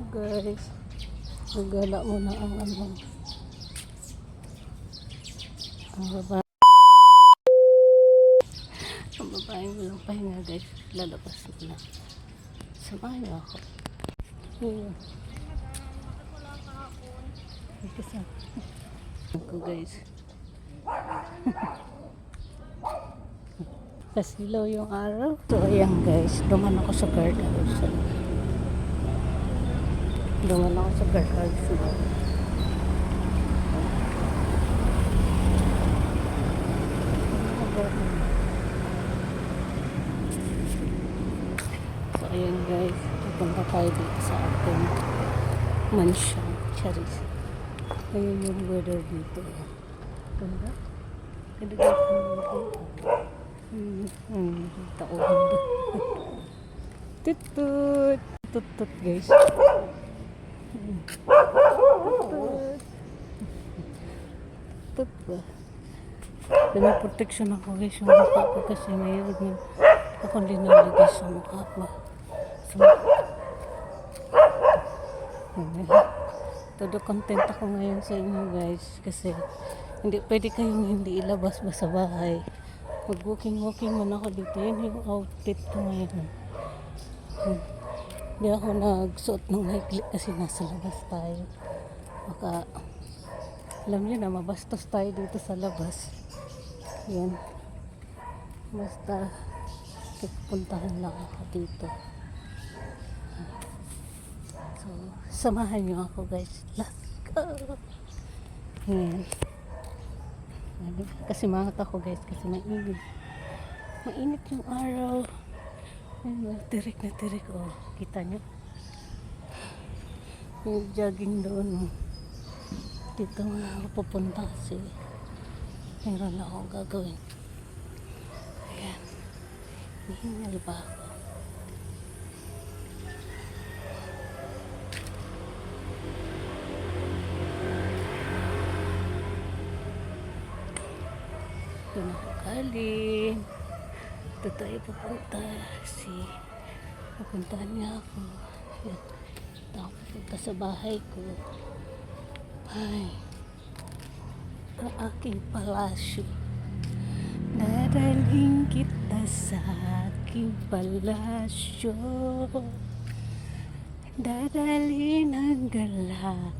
guys, nagala mo na ang babae. Ang babaeng walang pahinga guys, lalabas na. Samahan niyo ako. Ngayon. Ito sa ako guys. Kasilaw yung araw. So ayan guys, duman ako sa guardhouse. Duman ako sa guardhouse. So ayan guys, pupunta tayo dito sa ating mansion. Charis. Ayun yung weather dito. Ganda. Ganda dito. Taon. Tutut. Tutut guys. Tutut ba? Pinaproteksyon ako guys yung mukha ko kasi mayroon yung akong linalagay sa mukha ko. Todo content ako ngayon sa inyo guys kasi hindi pwede kayong hindi ilabas ba sa bahay. Mag walking man ako dito. Yun yung outfit ko ngayon. Hindi ako nagsuot ng maikli kasi nasa labas tayo. Baka alam niyo na mabastos tayo dito sa labas. Yan. Basta pupuntahan lang ako dito. So, samahan niyo ako guys. Let's go! Yan. Kasi mangat ako guys kasi mainit. Mainit yung araw. Ayun, tirik na tirik. Oh, kita nyo? Yung jogging doon. Dito nga ako pupunta kasi meron akong gagawin. Ayan. Hihingal ba ako? Doon ako galing. Ito tayo pupunta. Pupuntahan niya ako. Ayan. Ito ako pupunta sa bahay ko. Ay. Ang aking palasyo. Dadalhin kita sa aking palasyo. Dadalhin ang gala.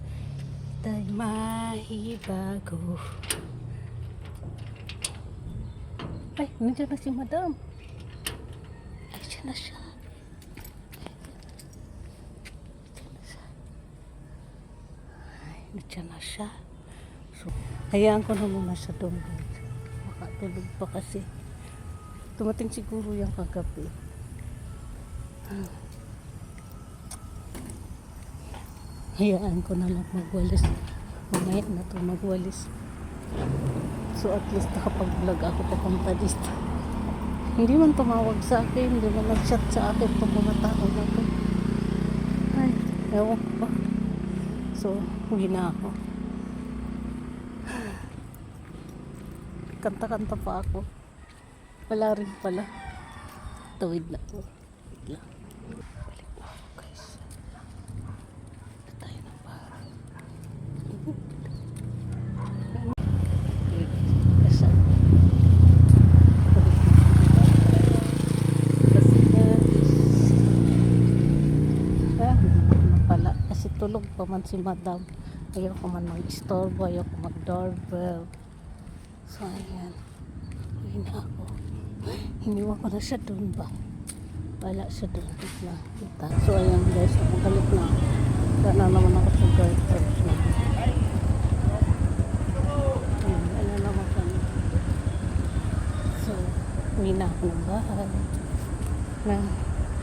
Tayo maibago. Ay, nandiyan na si madam. Ay, siya na siya. Ay, nandiyan na siya. So, hayaan ko na muna siya doon. Makatulog pa kasi. Tumating siguro yung kagabi. Hayaan ko na lang magwalis. Mamaya na ito magwalis. So at least nakapag-vlog ako papunta dito. Hindi man tumawag sa akin, hindi man nag-chat sa akin pag mga tao na ito. Ay, ewan ko ba. So, hindi na ako. Kanta-kanta pa ako. Wala rin pala. Tawid na ako. Wait lang. Balik na ako guys. Ito tayo ng bahay. Tulog pa man si madam. Ayaw ko man mag-istorbo, ayaw ko mag-doorbell. So ayan, uwi na ako. Hiniwan ko na siya doon ba? Wala siya doon na kita. So ayan guys, balik na. Gana naman ako sa guardhouse na. Ayan naman kami. So, uwi na ako ng bahay.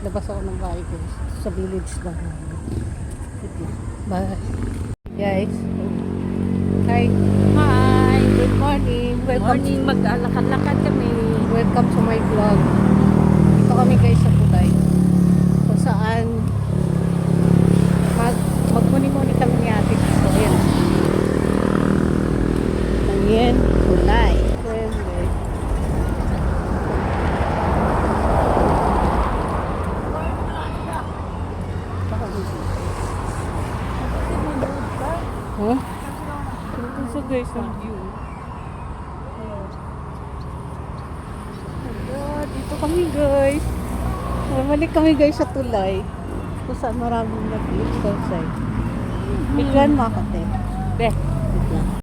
Labas ako ng bahay guys. Sa village lang. Bye. Guys. Hi. Hi. Good morning. Welcome. Morning. Mag-alakad-lakad kami. Welcome to my vlog. Ito kami guys sa Puday. Kung saan magmuni-muni kami ni ate. So, ayan. Ayan. Puday. guys ang view. Ayan. Ayan, dito kami guys. Bumalik kami guys sa tulay. Kung saan maraming nag-beach outside. Biglan makate. Be. Biglan.